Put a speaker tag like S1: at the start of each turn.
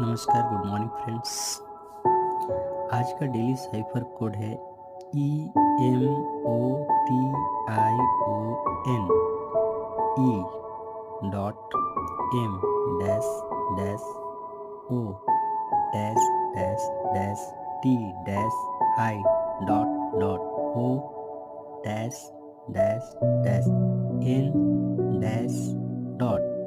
S1: नमस्कार, good morning friends. आज का डेली साइफर कोड है EMOTION E.M-T-I-O-T-I.O-N-.